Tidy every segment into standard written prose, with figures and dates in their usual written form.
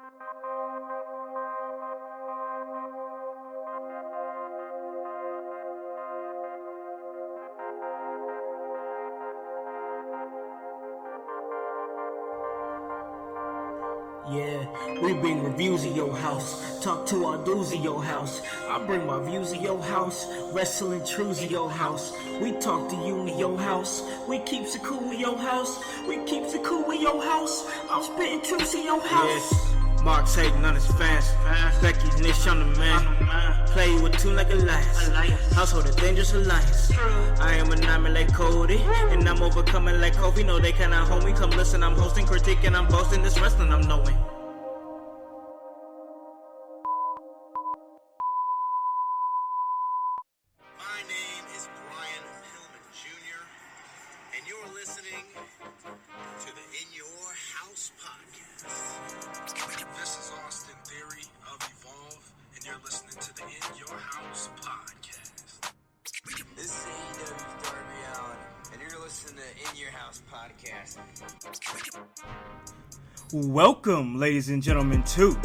Yeah, we bring reviews of your house. Talk to our dudes of your house. I bring my views of your house. Wrestling truths of your house. We talk to you in your house. We keeps it cool in your house. We keeps it cool in your house. I'm spitting truths in your house. Yeah. Mark's hating on his fans. Becky's niche on the man. Play with two like a lion. Household a dangerous alliance. I am an like Cody. And I'm overcoming like Kobe. No, they cannot hold me. Come listen, I'm hosting, critiquing, I'm boasting. This wrestling I'm knowing. My name is Brian Pillman Jr. And you're listening to the In Your House podcast. This is Austin Theory of Evolve, and you're listening to the In Your House podcast. This is AEW's Darby Allin, and you're listening to In Your House podcast. Welcome, ladies and gentlemen, to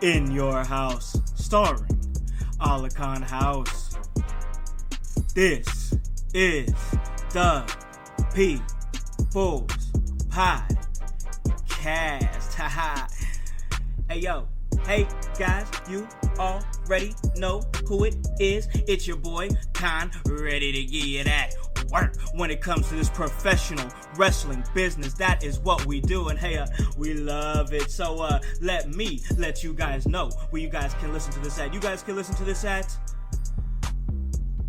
In Your House, starring Alakan House. This is the People's Podcast. Haha. Hey, yo. Hey, guys, you already know who it is. It's your boy, Con, ready to give you that work when it comes to this professional wrestling business. That is what we do, and hey, we love it. So, let me let you guys know where you guys can listen to this at. You guys can listen to this at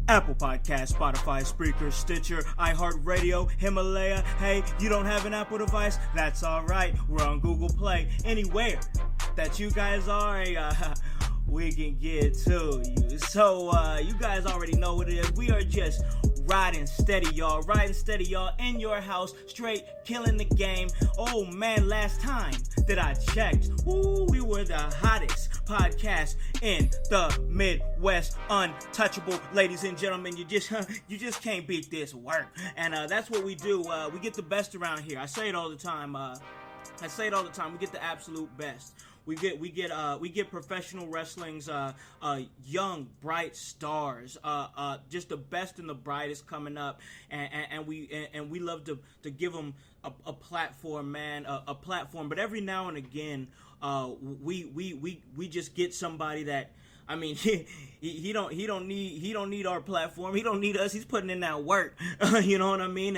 Apple Podcasts, Spotify, Spreaker, Stitcher, iHeartRadio, Himalaya. Hey, you don't have an Apple device? That's all right. We're on Google Play. Anywhere that you guys are, we can get to you. So, you guys already know what it is. We are just riding steady, y'all. Riding steady, y'all. In your house, straight killing the game. Oh, man, last time that I checked, we were the hottest podcast in the Midwest. Untouchable, ladies and gentlemen. You just can't beat this work. And that's what we do. We get the best around here. I say it all the time. We get the absolute best. We get professional wrestling's young, bright stars, just the best and the brightest coming up, and we love to give them a platform, man, a platform. But every now and again, we just get somebody that, I mean, he don't need our platform. He don't need us. He's putting in that work. You know what I mean?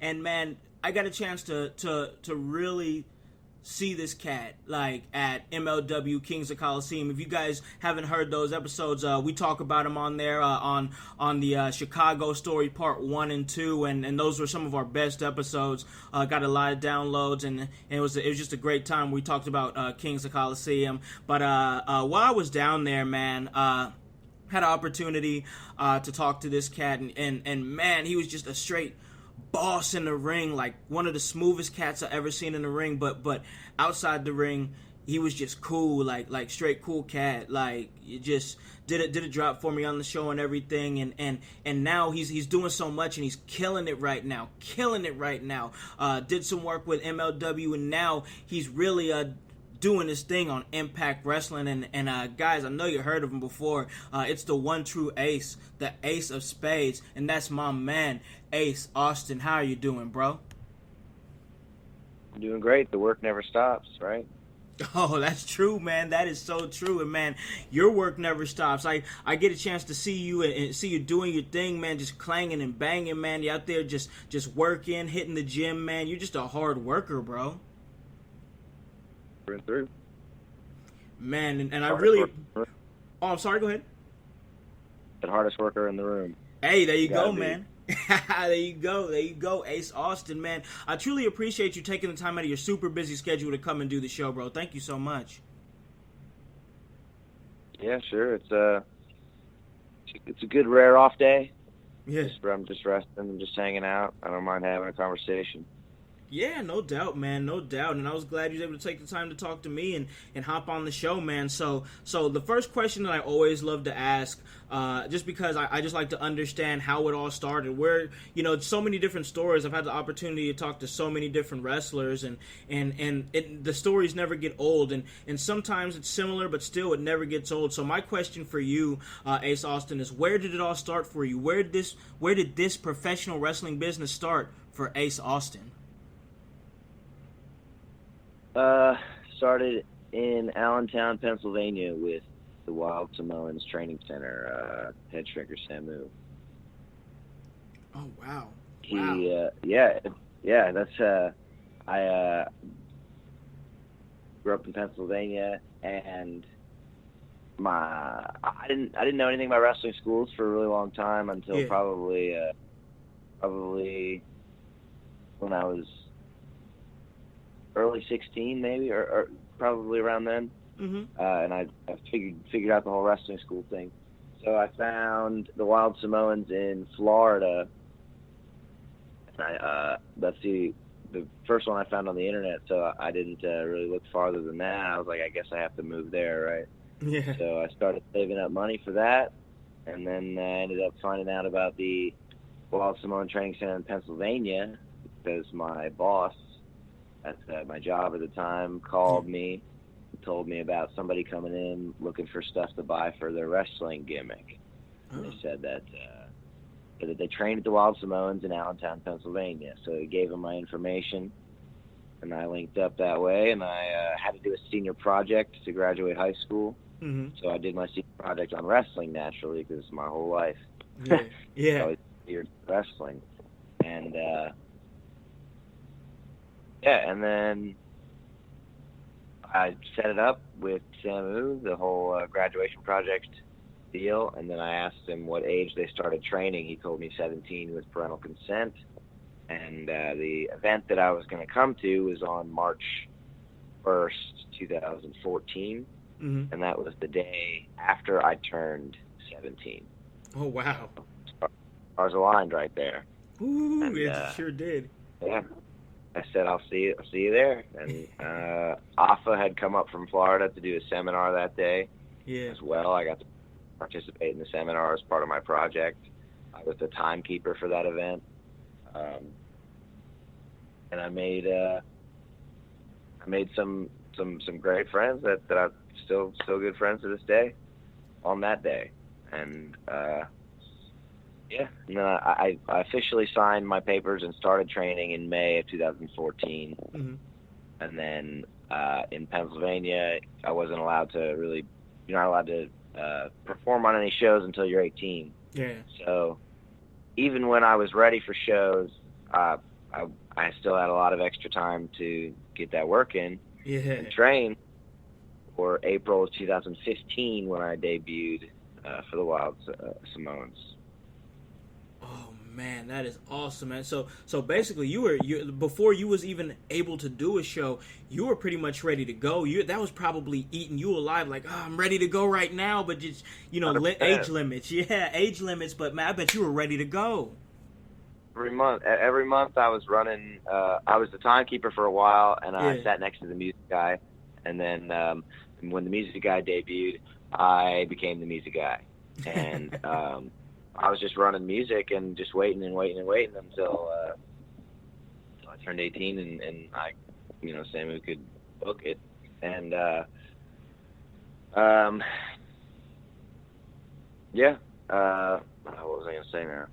And man, I got a chance to really see this cat like at MLW Kings of Coliseum. If you guys haven't heard those episodes, we talk about him on there on the Chicago story part 1 and 2, and those were some of our best episodes. Got a lot of downloads, and it was just a great time. We talked about Kings of Coliseum. But while I was down there, man, had an opportunity to talk to this cat, and man, he was just a straight boss in the ring, like one of the smoothest cats I ever seen in the ring. But outside the ring, he was just cool, like straight cool cat. Like, you just did a drop for me on the show and everything. And now he's doing so much, and he's killing it right now. Did some work with MLW, and now he's really doing his thing on Impact Wrestling. And guys, I know you heard of him before. It's the one true ace, the ace of spades, and that's my man, Ace Austin. How are you doing, bro? I'm doing great. The work never stops, right? Oh, that's true, man. That is so true. And man, your work never stops. I get a chance to see you and see you doing your thing, man, just clanging and banging, man. You're out there just working, hitting the gym, man. You're just a hard worker, bro. Through. Man, and I really... Oh, I'm sorry, go ahead. The hardest worker in the room. Hey, there you go, man. There you go, Ace Austin, man. I truly appreciate you taking the time out of your super busy schedule to come and do the show, bro. Thank you so much. Yeah, sure. It's a good rare off day. Yes. I'm just resting and just hanging out. I don't mind having a conversation. Yeah, no doubt, man, no doubt. And I was glad you were able to take the time to talk to me and hop on the show, man. So the first question that I always love to ask, just because I just like to understand how it all started. Where, so many different stories. I've had the opportunity to talk to so many different wrestlers, and the stories never get old. And sometimes it's similar, but still it never gets old. So my question for you, Ace Austin, is where did it all start for you? Where did this professional wrestling business start for Ace Austin? Started in Allentown, Pennsylvania with the Wild Samoans Training Center, head shrinker Samu. Oh, wow. That's, I grew up in Pennsylvania, and I didn't know anything about wrestling schools for a really long time until probably when I was early 16, maybe, or probably around then. Mm-hmm. And I figured out the whole wrestling school thing. So I found the Wild Samoans in Florida. That's the first one I found on the internet. So I didn't really look farther than that. I was like, I guess I have to move there, right? Yeah. So I started saving up money for that, and then I ended up finding out about the Wild Samoan Training Center in Pennsylvania because my boss at my job at the time called me, told me about somebody coming in looking for stuff to buy for their wrestling gimmick. And they said that they trained at the Wild Samoans in Allentown, Pennsylvania. So he gave them my information, and I linked up that way, and I had to do a senior project to graduate high school. Mm-hmm. So I did my senior project on wrestling, naturally, because my whole life Yeah. I was geared to wrestling. And and then I set it up with Samu, the whole graduation project deal, and then I asked him what age they started training. He told me 17 with parental consent, and the event that I was going to come to was on March 1st, 2014, and that was the day after I turned 17. Oh, wow. Stars aligned right there. Ooh, and, it sure did. Yeah. I said, I'll see you there. And AFA had come up from Florida to do a seminar that day as well. I got to participate in the seminar as part of my project. I was the timekeeper for that event. And I made some great friends that I'm still good friends to this day on that day. And and then I officially signed my papers and started training in May of 2014. Mm-hmm. And then in Pennsylvania, I wasn't allowed to really, you're not allowed to perform on any shows until you're 18. Yeah. So even when I was ready for shows, I still had a lot of extra time to get that work in and train for April of 2015 when I debuted for the Wild Samoans. Oh man, that is awesome, man. So basically, you before you was even able to do a show, you were pretty much ready to go. That was probably eating you alive. Like, I'm ready to go right now, but just age limits. Yeah, age limits. But man, I bet you were ready to go. Every month I was running. I was the timekeeper for a while, and I sat next to the music guy. And then when the music guy debuted, I became the music guy, and I was just running music and just waiting until I turned 18 and I, Samu could book it. And what was I gonna say now?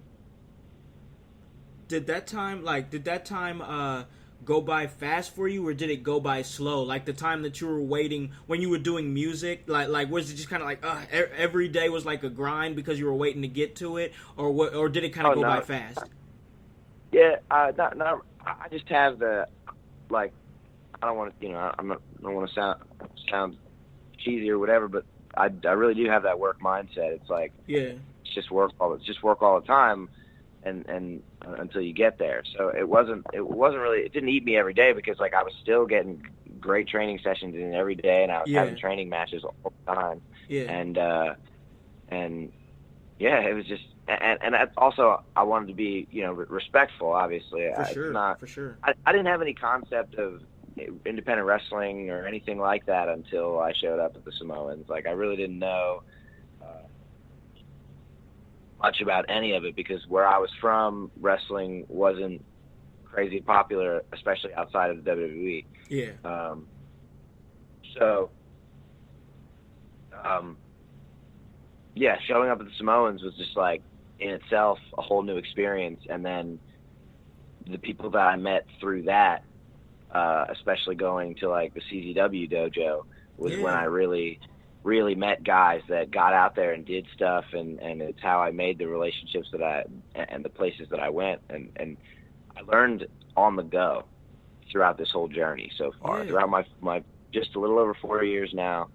Did that time go by fast for you, or did it go by slow? Like the time that you were waiting when you were doing music, like was it just kind of like every day was like a grind because you were waiting to get to it, or what? Or did it kind of go by fast? Yeah, I just have the I don't want to, I don't want to sound cheesy or whatever, but I really do have that work mindset. It's like it's just work all the time. And until you get there, so it didn't eat me every day because I was still getting great training sessions in every day, and I was having training matches all the time. Yeah. And yeah, it was just, and that's also, I wanted to be, respectful, obviously. For It's sure, not, for sure. I didn't have any concept of independent wrestling or anything like that until I showed up at the Samoans. Like, I really didn't know much about any of it, because where I was from, wrestling wasn't crazy popular, especially outside of the WWE. Yeah. So, yeah, showing up at the Samoans was just like, in itself, a whole new experience. And then the people that I met through that, especially going to like the CZW dojo, was when I really, really met guys that got out there and did stuff, and it's how I made the relationships and the places that I went, and I learned on the go throughout this whole journey so far. Yeah. Throughout my just a little over 4 years now,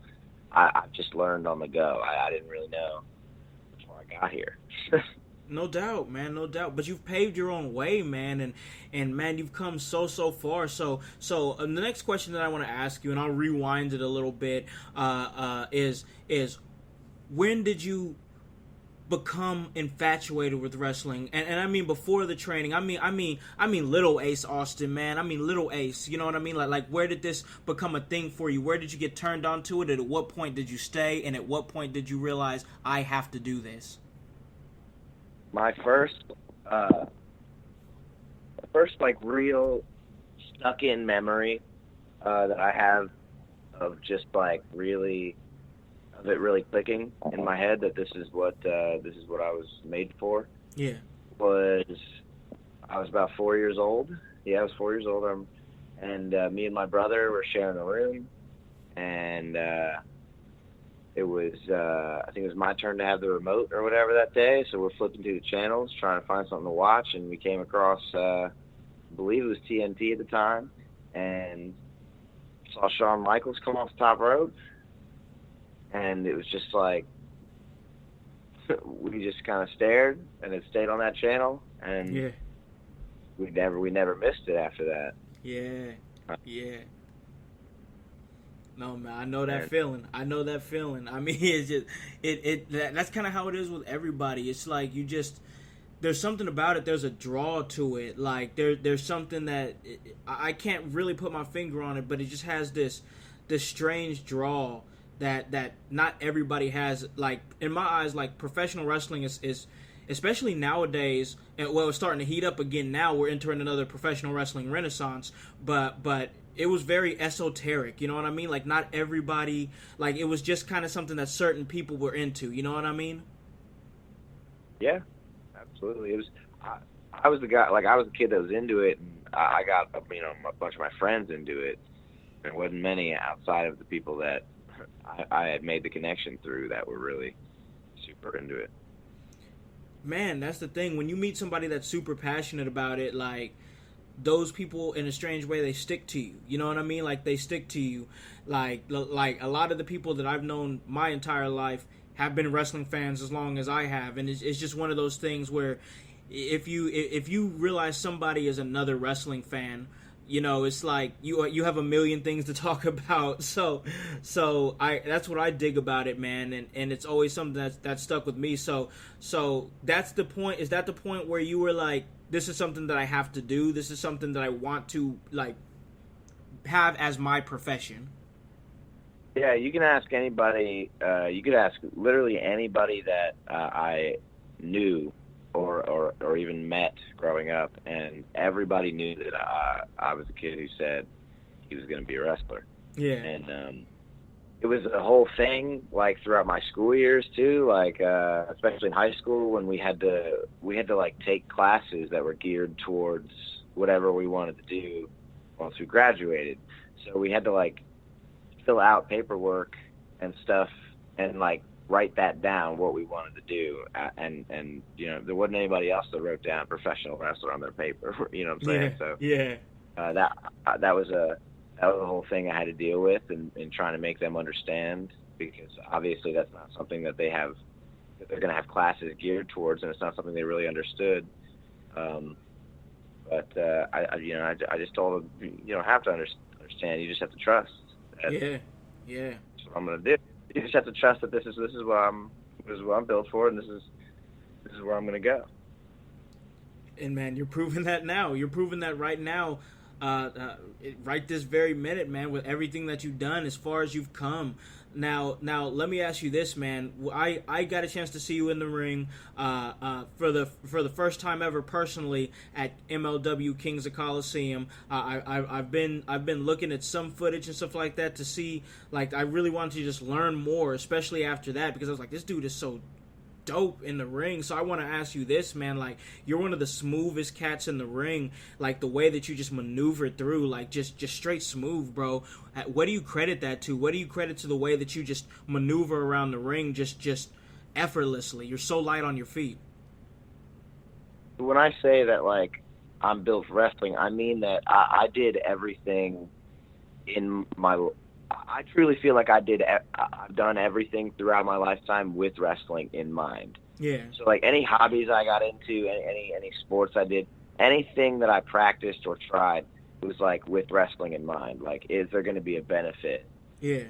I've just learned on the go. I didn't really know before I got here. No doubt, man, no doubt. But you've paved your own way, man, and man, you've come so far. So the next question that I want to ask you, and I'll rewind it a little bit, is when did you become infatuated with wrestling? And I mean before the training. I mean little Ace Austin, man. I mean little Ace. You know what I mean? Like where did this become a thing for you? Where did you get turned on to it? And at what point did you stay? And at what point did you realize I have to do this? My first like real stuck in memory that I have of just like really clicking in my head that this is what I was made for. Yeah. Was I was about 4 years old. Yeah, I was 4 years old. And me and my brother were sharing a room, and it was I think it was my turn to have the remote or whatever that day. So we're flipping through the channels trying to find something to watch, and we came across I believe it was TNT at the time, and saw Shawn Michaels come off the top rope, and it was just like we just kind of stared, and it stayed on that channel, and Yeah. we never missed it after that. Yeah. Yeah. No, man, I know that feeling. I mean, it's just that's kind of how it is with everybody. It's like there's something about it. There's a draw to it. Like there's something that I can't really put my finger on it, but it just has this strange draw that not everybody has. Like in my eyes, like professional wrestling is especially nowadays. And well, it's starting to heat up again now. We're entering another professional wrestling renaissance, but it was very esoteric, you know what I mean? Like, not everybody, like, it was just kind of something that certain people were into, you know what I mean? Yeah, absolutely. It was, I was the guy, like, I was the kid that was into it, and I got, a bunch of my friends into it. There wasn't many outside of the people that I had made the connection through that were really super into it. Man, that's the thing. When you meet somebody that's super passionate about it, like, those people in a strange way, they stick to you, you know what I mean? Like they stick to you. Like a lot of the people that I've known my entire life have been wrestling fans as long as I have, and it's just one of those things where if you realize somebody is another wrestling fan, you know, it's like you have a million things to talk about. So that's what I dig about it, man, and it's always something that's stuck with me. So that's the point. Is that the point where you were like, this is something that I have to do. This is something that I want to like have as my profession? Yeah, you can ask anybody. You could ask literally anybody that I knew or even met growing up, and everybody knew that I was a kid who said he was going to be a wrestler. Yeah. And it was a whole thing, like throughout my school years too, like especially in high school when we had to like take classes that were geared towards whatever we wanted to do once we graduated. So we had to like fill out paperwork and stuff and like write that down, what we wanted to do, and you know, there wasn't anybody else that wrote down professional wrestler on their paper. You know what I'm saying? Yeah. So yeah. That was the whole thing I had to deal with, and trying to make them understand, because obviously that's not something that they're going to have classes geared towards, and it's not something they really understood. But I just told them, you don't have to understand. You just have to trust. Yeah. That's what I'm going to do. You just have to trust that this is what I'm built for, and this is this is where I'm going to go. And man, you're proving that now. You're proving that right now, right this very minute, man, with everything that you've done, as far as you've come. Now, let me ask you this, man. I got a chance to see you in the ring for the first time ever personally at MLW Kings of Coliseum. I've been looking at some footage and stuff like that to see, like, I really wanted to just learn more, especially after that, because I was like, this dude is so dope in the ring. So I want to ask you this, man, like, you're one of the smoothest cats in the ring, like the way that you just maneuver through, like just straight smooth, bro. What do you credit that to? What do you credit to the way that you just maneuver around the ring just effortlessly? You're so light on your feet. When I say that, like, I'm built for wrestling, I mean that I did everything in my. I truly feel like I've done everything throughout my lifetime with wrestling in mind. Yeah. So, like, any hobbies I got into, any sports I did, anything that I practiced or tried was, like, with wrestling in mind. Like, is there going to be a benefit? Yeah.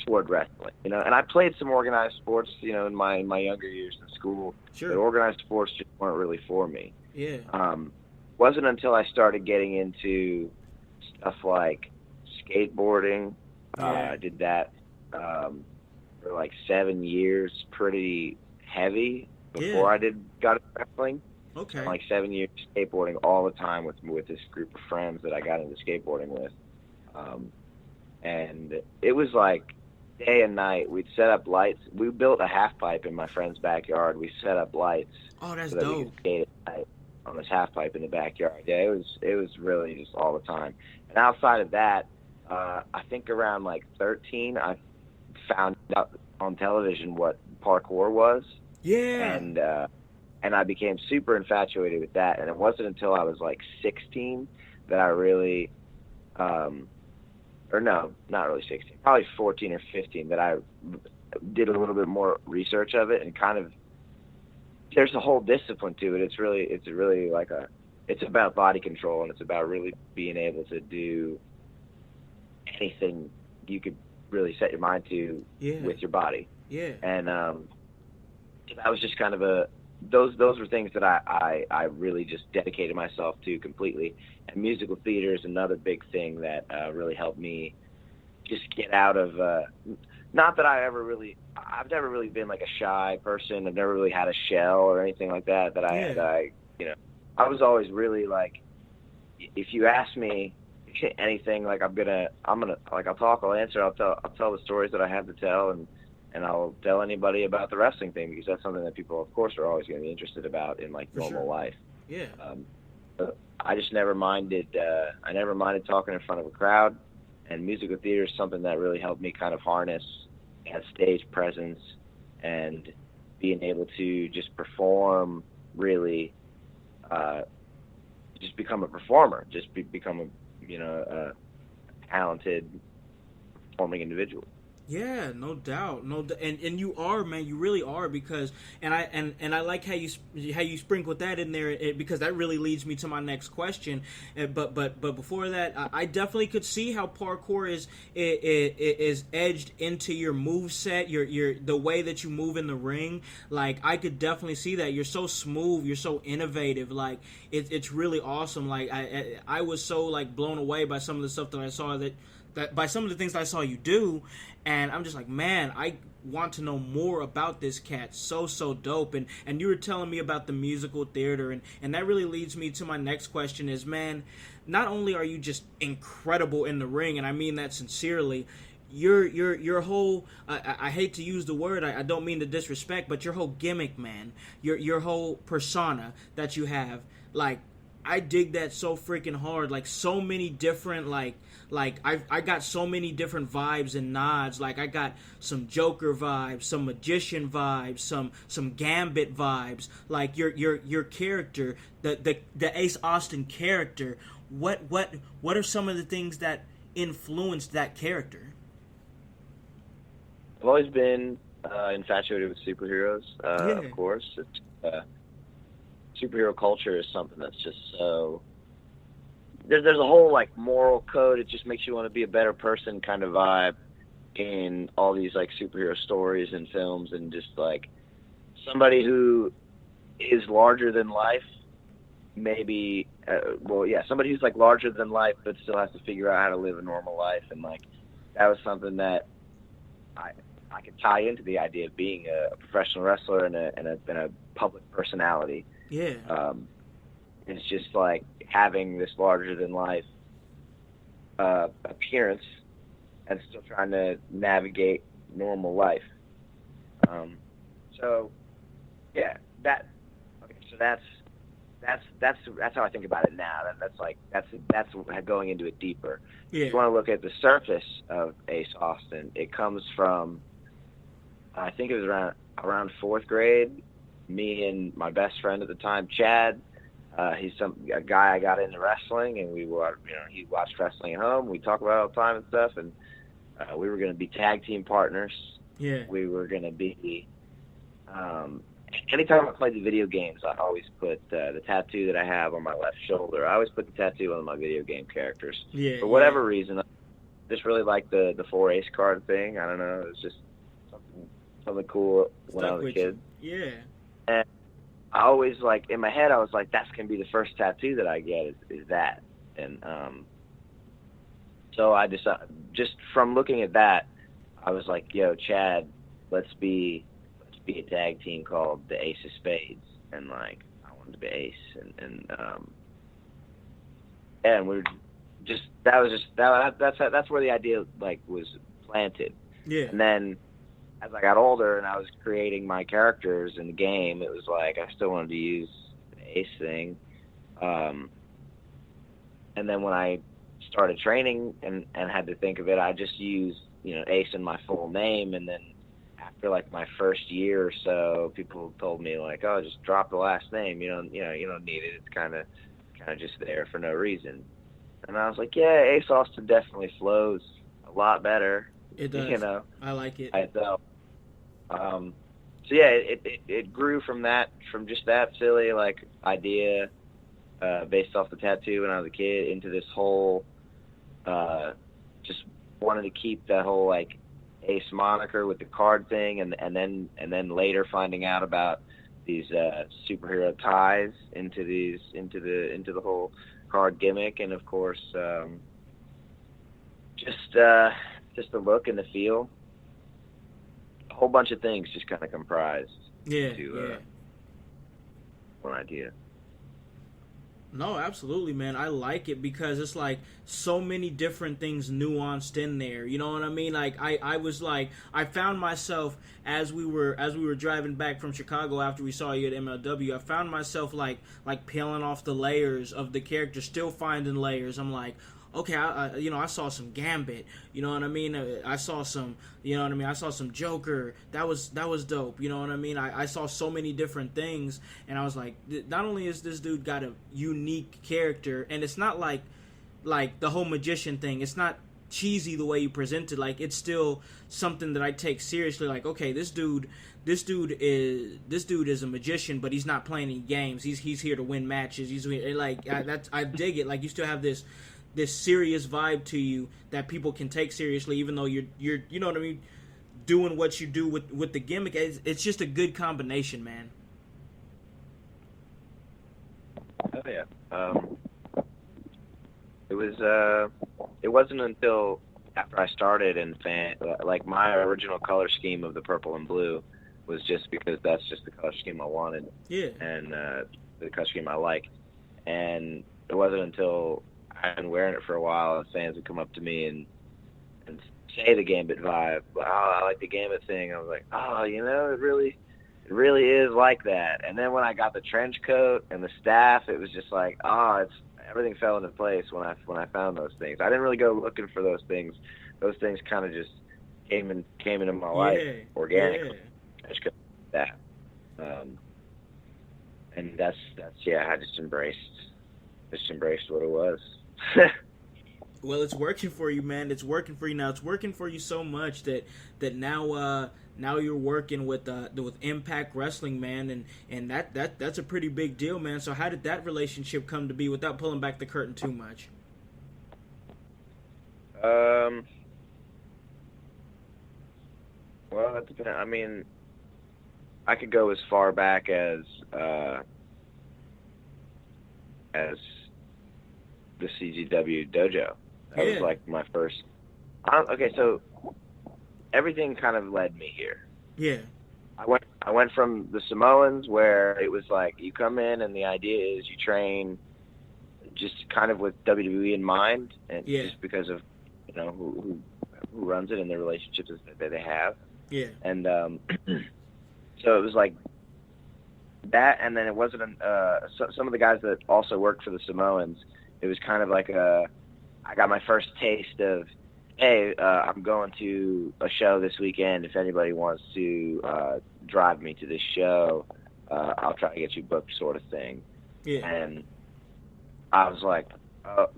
Toward wrestling, you know? And I played some organized sports, you know, in my younger years in school. Sure. But organized sports just weren't really for me. Yeah. Wasn't until I started getting into stuff like skateboarding. Yeah. I did that for like 7 years, pretty heavy before I got into wrestling. Okay. Like 7 years skateboarding all the time with this group of friends that I got into skateboarding with. And it was like day and night. We'd set up lights. We built a half pipe in my friend's backyard. We set up lights. Oh, that's so that dope. we could skate at night on this half pipe in the backyard. Yeah, it was really just all the time. And outside of that, I think around like 13, I found out on television what parkour was. Yeah. And I became super infatuated with that. And it wasn't until I was like 16 that I really, or no, not really 16, probably 14 or 15 that I did a little bit more research of it, and kind of, there's a whole discipline to it. It's really like it's about body control, and it's about really being able to do anything you could really set your mind to with your body. Yeah. And that was just kind of those were things that I really just dedicated myself to completely. And musical theater is another big thing that really helped me just get out of, not that I've never really been like a shy person. I've never really had a shell or anything like that I I was always really like, if you ask me anything, like I'm gonna like, I'll talk, I'll answer, I'll tell the stories that I have to tell, and I'll tell anybody about the wrestling thing, because that's something that people, of course, are always going to be interested about in like normal life. Yeah. But I just never minded. I never minded talking in front of a crowd, and musical theater is something that really helped me kind of harness that stage presence and being able to just perform. Really, just become a performer. Just become a talented performing individual. Yeah, no doubt, and you are, man. You really are, because and I like how you sprinkled that in there, because that really leads me to my next question. But before that, I definitely could see how parkour is edged into your moveset, your the way that you move in the ring. Like, I could definitely see that. You're so smooth, you're so innovative. Like, it's really awesome. Like, I was so like blown away by some of the stuff that I saw that by some of the things that I saw you do, and I'm just like, man, I want to know more about this cat. So dope. And you were telling me about the musical theater, and that really leads me to my next question is, man, not only are you just incredible in the ring, and I mean that sincerely, your whole, I hate to use the word, I don't mean to disrespect, but your whole gimmick, man, your whole persona that you have, like, I dig that so freaking hard. Like, so many different, like I got so many different vibes and nods. Like, I got some Joker vibes, some Magician vibes, some Gambit vibes. Like, your character, the Ace Austin character. What are some of the things that influenced that character? I've always been infatuated with superheroes. Of course, it's superhero culture is something that's just so. There's a whole like moral code. It just makes you want to be a better person kind of vibe in all these like superhero stories and films, and just like somebody who is larger than life. Maybe, somebody who's like larger than life, but still has to figure out how to live a normal life, and like that was something that I could tie into the idea of being a professional wrestler and a public personality. Yeah. It's just like having this larger than life appearance and still trying to navigate normal life. So that's how I think about it now. That's going into it deeper. Yeah. If you want to look at the surface of Ace Austin, it comes from, I think it was around fourth grade. Me and my best friend at the time, Chad. He's a guy I got into wrestling, and he watched wrestling at home. We talk about it all the time and stuff, and we were going to be tag team partners. Yeah. We were going to be. Anytime I played the video games, I always put the tattoo that I have on my left shoulder. I always put the tattoo on my video game characters. Yeah. For whatever reason, I just really liked the 4 ace card thing. I don't know. It was just something cool when I was a kid. Yeah. And I always, like, in my head, I was like, that's going to be the first tattoo that I get is that. And so I decided, just from looking at that, I was like, yo, Chad, let's be a tag team called the Ace of Spades. And, like, I wanted to be Ace. And we were just, that's where the idea, like, was planted. Yeah. And then as I got older and I was creating my characters in the game, it was like I still wanted to use the Ace thing. And then when I started training and had to think of it, I just used, Ace in my full name. And then after like my first year or so, people told me like, oh, just drop the last name. You don't need it. It's kind of just there for no reason. And I was like, yeah, Ace Austin definitely flows a lot better. It does. I like it. It grew from just that silly like idea based off the tattoo when I was a kid into this whole just wanted to keep that whole like Ace moniker with the card thing, and then later finding out about these superhero ties into the whole card gimmick, and of course just the look and the feel. A whole bunch of things just kind of comprised one idea. No, absolutely, man. I like it because it's like so many different things nuanced in there. You know what I mean? Like I was like, I found myself as we were driving back from Chicago after we saw you at MLW. I found myself like peeling off the layers of the character, still finding layers. I'm like, okay, I saw some Gambit, you know what I mean? I saw some, I saw some Joker. That was dope, you know what I mean? I saw so many different things, and I was like, not only is this dude got a unique character, and it's not like the whole magician thing. It's not cheesy the way you present it. Like, it's still something that I take seriously. Like, okay, this dude is a magician, but he's not playing any games. He's here to win matches. I dig it. Like, you still have this serious vibe to you that people can take seriously, even though you're you know what I mean, doing what you do with the gimmick. It's just a good combination, man. Oh yeah. It wasn't until after I started and like my original color scheme of the purple and blue was just because that's just the color scheme I wanted. Yeah. And the color scheme I liked. And it wasn't until I've been wearing it for a while, and fans would come up to me and say the Gambit vibe. Oh, I like the Gambit thing. I was like, oh, it really is like that. And then when I got the trench coat and the staff, it was just like, everything fell into place when I found those things. I didn't really go looking for those things. Those things kind of just came into my life organically. I just couldn't do that. And that's I just embraced what it was. Well, it's working for you, man. It's working for you now. It's working for you so much that now you're working with Impact Wrestling, man, and that's a pretty big deal, man. So how did that relationship come to be, without pulling back the curtain too much? Well, that depends. I mean, I could go as far back as the CZW dojo. That was like my first. Okay, so everything kind of led me here. Yeah. I went from the Samoans, where it was like you come in and the idea is you train just kind of with WWE in mind, and just because of who runs it and the relationships that they have. Yeah. And so it was like that, and then it wasn't some of the guys that also worked for the Samoans. It was kind of like I got my first taste of, hey, I'm going to a show this weekend. If anybody wants to drive me to this show, I'll try to get you booked, sort of thing. Yeah. And I was like,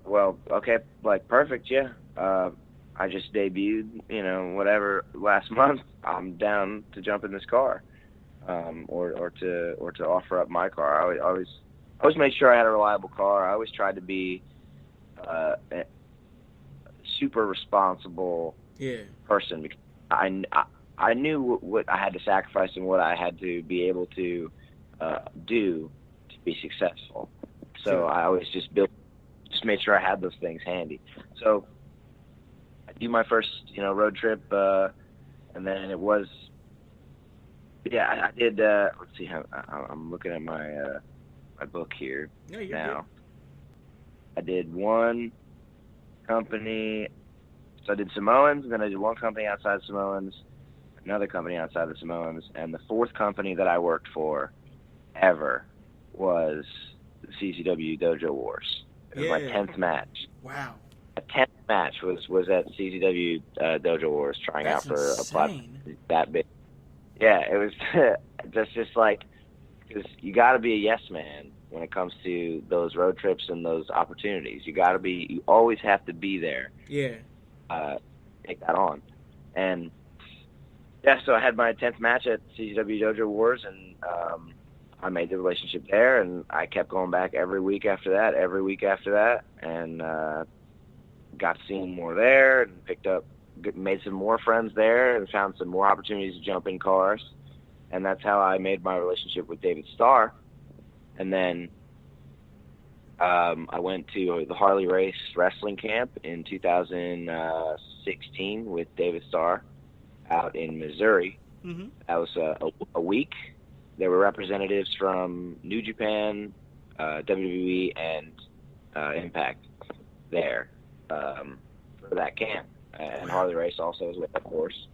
well, okay, like, perfect, yeah. I just debuted, whatever, last month. I'm down to jump in this car, or to offer up my car. I always made sure I had a reliable car. I always tried to be a super responsible person, because I knew what I had to sacrifice and what I had to be able to do to be successful. So I always just made sure I had those things handy. So I do my first road trip, and then it was I did. Let's see how I'm looking at my book here now. Good. I did one company. So I did Samoans, and then I did one company outside Samoans, another company outside the Samoans, and the fourth company that I worked for ever was the CZW Dojo Wars. It was my 10th match. Wow. A 10th match was at CZW Dojo Wars, trying out for a platform that big. Yeah, it was just like, because you got to be a yes man when it comes to those road trips and those opportunities. You always have to be there. Yeah. Take that on. And so I had my 10th match at CZW Dojo Wars, and I made the relationship there, and I kept going back every week after that, and got seen more there, and made some more friends there, and found some more opportunities to jump in cars. And that's how I made my relationship with David Starr. And then I went to the Harley Race Wrestling Camp in 2016 with David Starr out in Missouri. Mm-hmm. That was a week. There were representatives from New Japan, WWE, and iMPACT there for that camp. And Harley Race also was with, of course.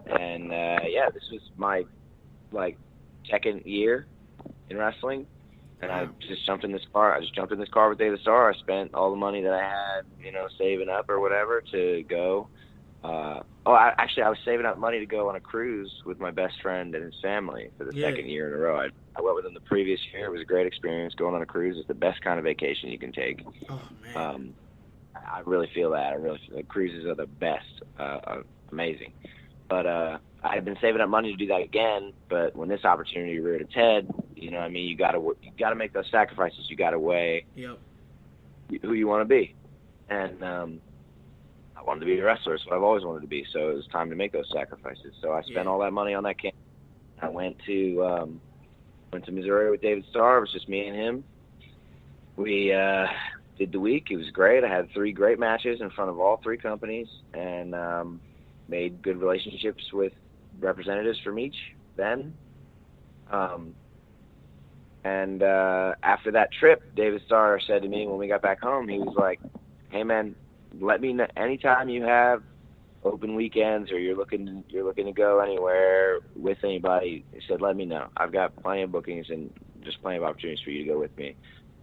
And this was my second year in wrestling. And I just jumped in this car. With David Starr. I spent all the money that I had, saving up or whatever to go. I was saving up money to go on a cruise with my best friend and his family for the second year in a row. I went with him the previous year. It was a great experience. Going on a cruise is the best kind of vacation you can take. Oh, man. I really feel that. Cruises are the best. Amazing. But I had been saving up money to do that again. But when this opportunity reared its head, you got to make those sacrifices. You got to weigh who you want to be. And I wanted to be a wrestler. It's what I've always wanted to be. So it was time to make those sacrifices. So I spent all that money on that camp. I went to Missouri with David Starr. It was just me and him. We did the week. It was great. I had 3 great matches in front of all 3 companies, and made good relationships with representatives from each then. And after that trip, David Starr said to me when we got back home, he was like, hey man, let me know anytime you have open weekends or you're looking to go anywhere with anybody. He said, let me know. I've got plenty of bookings and just plenty of opportunities for you to go with me.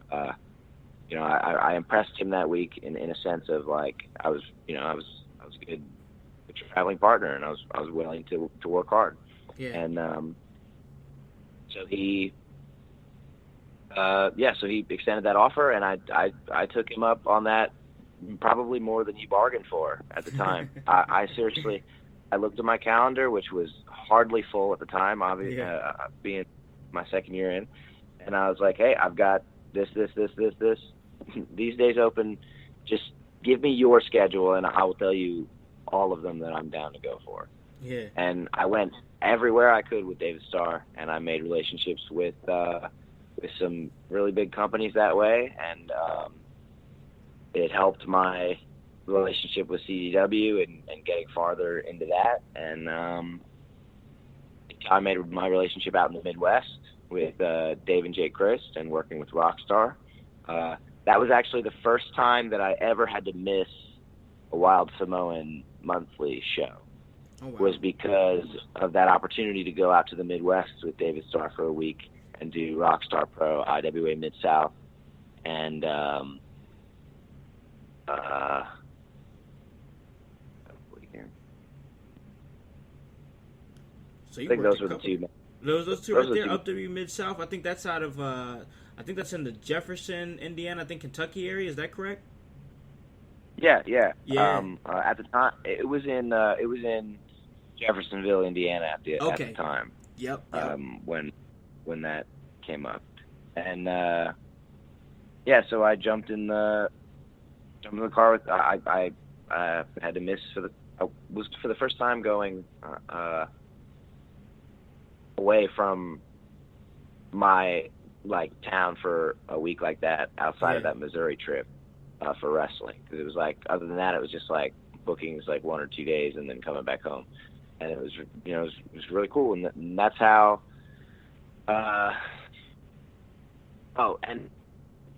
I impressed him that week in a sense of like I was a good traveling partner, and I was willing to work hard. Yeah. And so he extended that offer, and I took him up on that, probably more than he bargained for at the time. I seriously, I looked at my calendar, which was hardly full at the time, obviously, being my second year in, and I was like, hey, I've got this. These days open. Just give me your schedule, and I will tell you all of them that I'm down to go for. Yeah. And I went everywhere I could with David Starr, and I made relationships with some really big companies that way, and it helped my relationship with CDW and getting farther into that. And I made my relationship out in the Midwest with Dave and Jake Christ and working with Rockstar. That was actually the first time that I ever had to miss a Wild Samoan monthly show. Oh, wow. Was because of that opportunity to go out to the Midwest with David Starr for a week and do Rockstar Pro, IWA Mid-South, and So you I think worked those were the two. Those two Those right are there, the UW Mid-South. I think that's out of, I think that's in the Jefferson, Indiana, I think Kentucky area. Is that correct? Yeah. Yeah. At the time, it was in Jeffersonville, Indiana, at the time. Yep. When that came up, and so I jumped in the car with. I had to miss was for the first time going away from my town for a week like that outside of that Missouri trip for wrestling, because it was other than that it was just bookings 1 or 2 days and then coming back home, and it was it was really cool, and that's how. And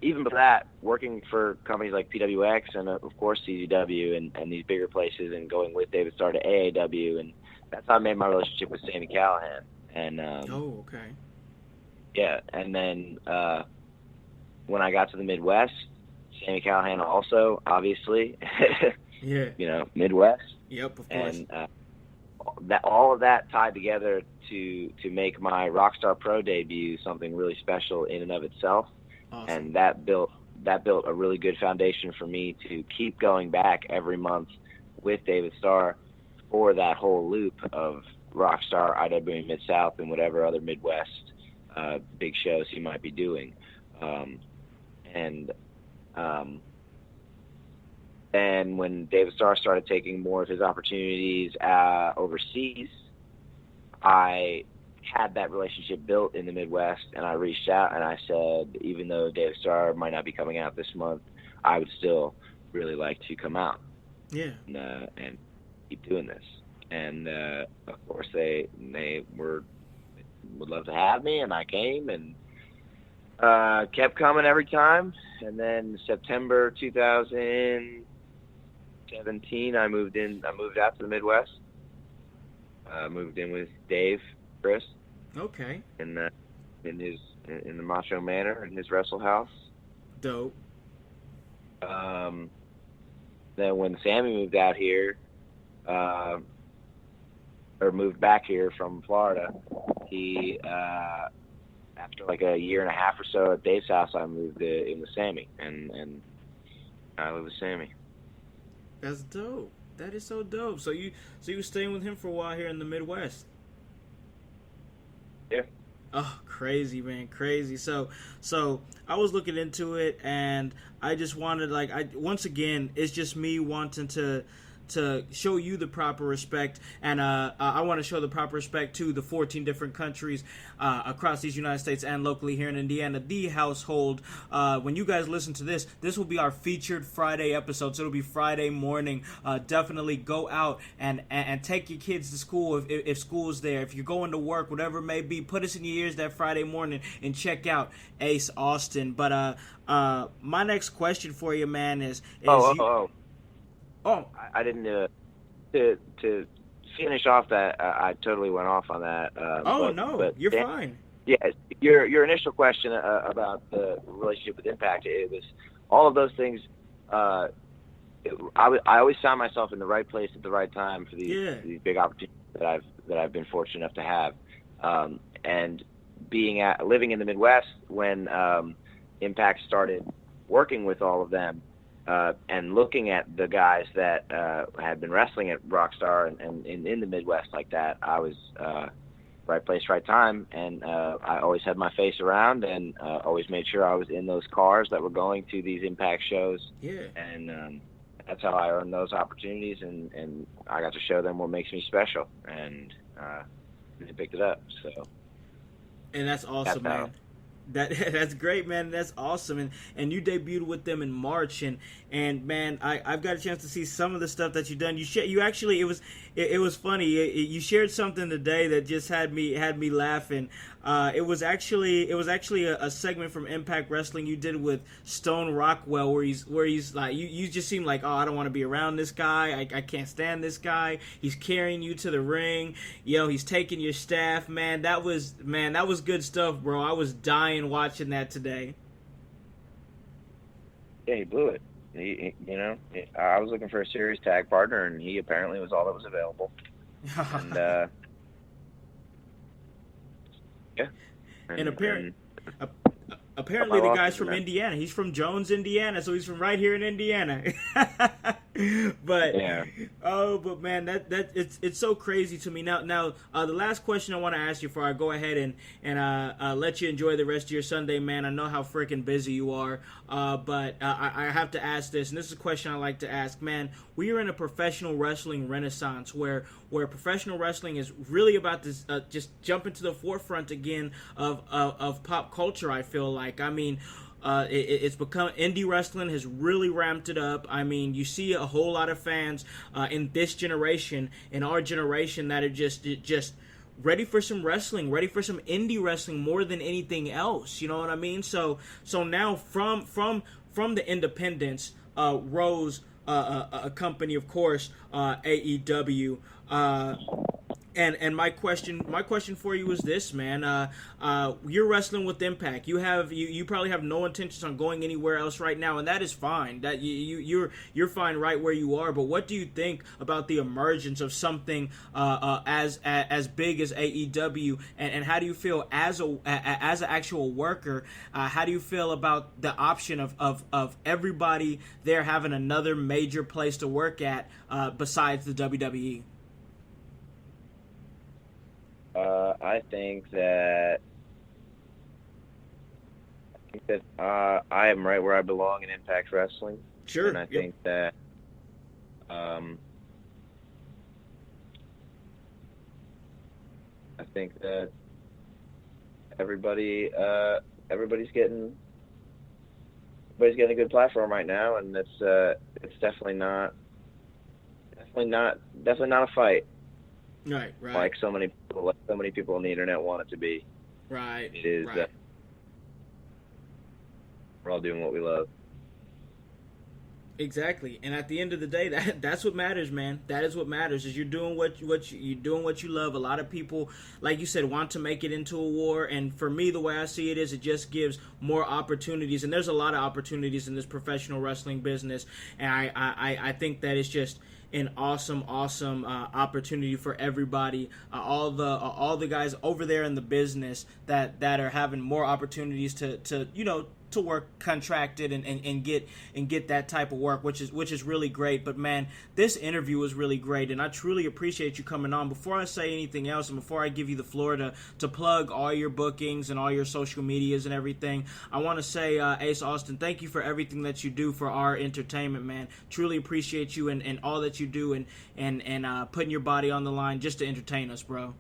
even before that, working for companies like PWX and of course CZW and these bigger places, and going with David Starr to AAW, and that's how I made my relationship with Sami Callihan. And okay. Yeah, and then when I got to the Midwest, Sami Callihan also, obviously, Yeah. Midwest. Yep, of course. And all of that tied together to make my Rockstar Pro debut something really special in and of itself. Awesome. And that built a really good foundation for me to keep going back every month with David Starr for that whole loop of Rockstar, IWA Mid-South, and whatever other Midwest big shows he might be doing. And when David Starr started taking more of his opportunities overseas, I had that relationship built in the Midwest, and I reached out and I said, even though David Starr might not be coming out this month, I would still really like to come out. Yeah. And keep doing this. And of course they would love to have me, and I came and kept coming every time. And then September 2017, I moved out to the Midwest. Moved in with Dave, Chris. Okay. In the Macho Manor in his wrestle house. Dope. Then when Sammy moved out here, or moved back here from Florida, he after a year and a half or so at Dave's house, I moved in with Sammy, and I live with Sammy. That's dope. That is so dope. So you were staying with him for a while here in the Midwest. Yeah. Oh, crazy, man, crazy. So I was looking into it, and I just wanted, once again, it's just me wanting to show you the proper respect, and I want to show the proper respect to the 14 different countries across these United States and locally here in Indiana, the household. When you guys listen to this will be our featured Friday episode, so it'll be Friday morning. Definitely go out and take your kids to school if school's there. If you're going to work, whatever it may be, put us in your ears that Friday morning and check out Ace Austin. But my next question for you, man, is I didn't to finish off that. I totally went off on that. You're fine. Yeah, your initial question about the relationship with Impact, it was all of those things. I always found myself in the right place at the right time for these big opportunities that I've been fortunate enough to have, and living in the Midwest when Impact started working with all of them. And looking at the guys that had been wrestling at Rockstar and in the Midwest like that, I was right place, right time, and I always had my face around and always made sure I was in those cars that were going to these Impact shows. Yeah. And that's how I earn those opportunities, and I got to show them what makes me special, and they picked it up. So, and that's awesome, man. That's great, man. That's awesome, and you debuted with them in March, and man, I've got a chance to see some of the stuff that you've done. You actually, it was funny. You shared something today that just had me laughing. It was actually a segment from Impact Wrestling you did with Stone Rockwell, where he's like, you just seem like, oh, I don't want to be around this guy. I can't stand this guy. He's carrying you to the ring. He's taking your staff. Man, that was good stuff, bro. I was dying watching that today. Yeah, he blew it. I was looking for a serious tag partner, and he apparently was all that was available. And yeah. And apparently the guy's from Indiana. He's from Jones, Indiana, so he's from right here in Indiana. But yeah. But man, that it's so crazy to me. Now the last question I want to ask you before I go ahead and let you enjoy the rest of your Sunday, man. I know how freaking busy you are, but I have to ask this, and this is a question I like to ask, man. We are in a professional wrestling renaissance where professional wrestling is really about to just jump into the forefront again of pop culture. I feel like, I mean, it's become, indie wrestling has really ramped it up. I mean, you see a whole lot of fans in this generation, in our generation, that are just ready for some wrestling, ready for some indie wrestling more than anything else. You know what I mean? So now from the independents rose a company, of course, AEW. And my question for you is this, man. You're wrestling with Impact. You probably have no intentions on going anywhere else right now, and that is fine. That you're fine right where you are. But what do you think about the emergence of something as big as AEW? And how do you feel as an actual worker? How do you feel about the option of everybody there having another major place to work at besides the WWE? I think that I am right where I belong in Impact Wrestling. Sure. And I think that everybody's getting a good platform right now, and it's definitely not a fight. Right. Like so many people on the internet want it to be. Right. It is. Right. We're all doing what we love. Exactly, and at the end of the day, that's what matters, man. That is what matters. Is you're doing what you love. A lot of people, like you said, want to make it into a war, and for me, the way I see it is, it just gives more opportunities. And there's a lot of opportunities in this professional wrestling business, and I think that it's just an awesome opportunity for everybody. All the guys over there in the business that are having more opportunities to work contracted and get that type of work, which is really great. But man, this interview was really great, and I truly appreciate you coming on. Before I say anything else, and before I give you the floor to plug all your bookings and all your social medias and everything, I want to say, Ace Austin, thank you for everything that you do for our entertainment, man. Truly appreciate you and all that you do and putting your body on the line just to entertain us, bro.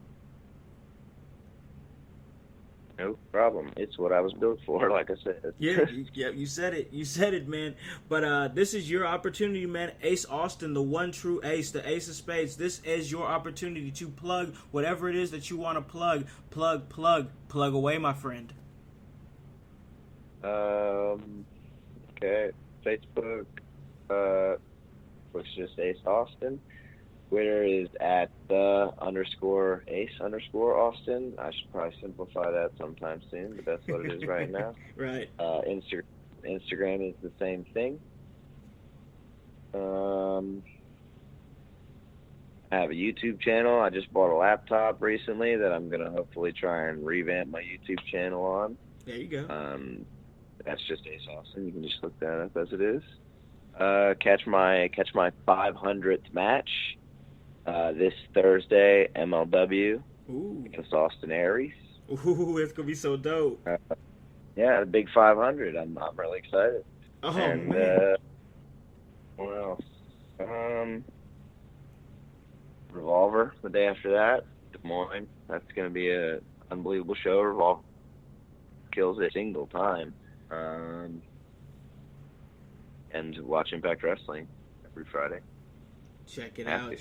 No problem. It's what I was built for, like I said. Yeah, you said it. You said it, man. But this is your opportunity, man. Ace Austin, the one true ace, the ace of spades. This is your opportunity to plug whatever it is that you want to plug. Plug away, my friend. Okay. Facebook, which is just Ace Austin. Twitter is at @the_Ace_Austin. I should probably simplify that sometime soon, but that's what it is right now. Right. Instagram is the same thing. I have a YouTube channel. I just bought a laptop recently that I'm going to hopefully try and revamp my YouTube channel on. There you go. That's just Ace Austin. You can just look that up as it is. Catch my 500th match this Thursday, MLW. Ooh. Against Austin Aries. Ooh, it's gonna be so dope. Yeah, the big 500. I'm really excited. Oh, and man. What else? Revolver the day after that, Des Moines. That's going to be a unbelievable show. Revolver kills a single time. And watch Impact Wrestling every Friday. Check it out.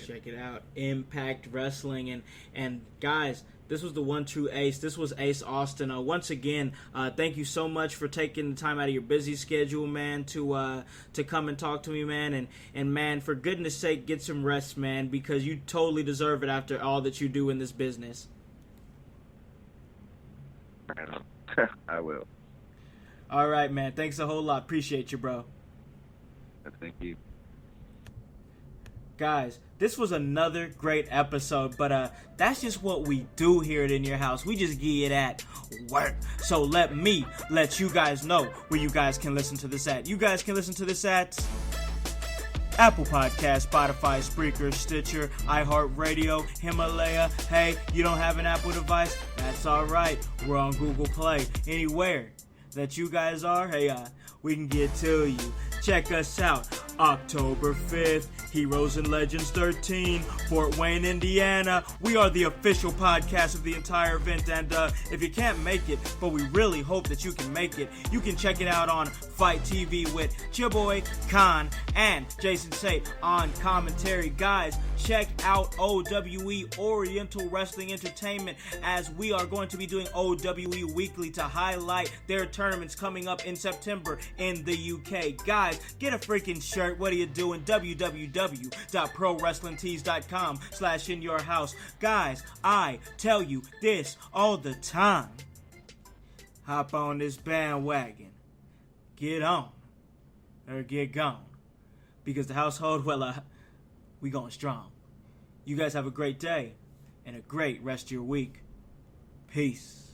Impact Wrestling. And guys, this was the one true Ace. This was Ace Austin. Once again, thank you so much for taking the time out of your busy schedule, man, to come and talk to me, man. And man, for goodness sake, get some rest, man, because you totally deserve it after all that you do in this business. I will. All right, man. Thanks a whole lot. Appreciate you, bro. Thank you. Guys, this was another great episode, but that's just what we do here at In Your House. We just get it at work. So let me let you guys know where you guys can listen to this at. You guys can listen to this at Apple Podcast, Spotify, Spreaker, Stitcher, iHeartRadio, Himalaya. Hey, you don't have an Apple device? That's all right. We're on Google Play. Anywhere that you guys are, hey, we can get to you. Check us out. October 5th, Heroes and Legends 13, Fort Wayne, Indiana. We are the official podcast of the entire event, and if you can't make it, but we really hope that you can make it, you can check it out on Fight TV with Chiboy, Khan, and Jason Sate on commentary. Guys, check out OWE, Oriental Wrestling Entertainment, as we are going to be doing OWE Weekly to highlight their tournaments coming up in September in the UK. Guys, get a freaking shirt. What are you doing? www.prowrestlingtees.com/inyourhouse. Guys, I tell you this all the time. Hop on this bandwagon. Get on. Or get gone. Because the household, well, we going strong. You guys have a great day and a great rest of your week. Peace.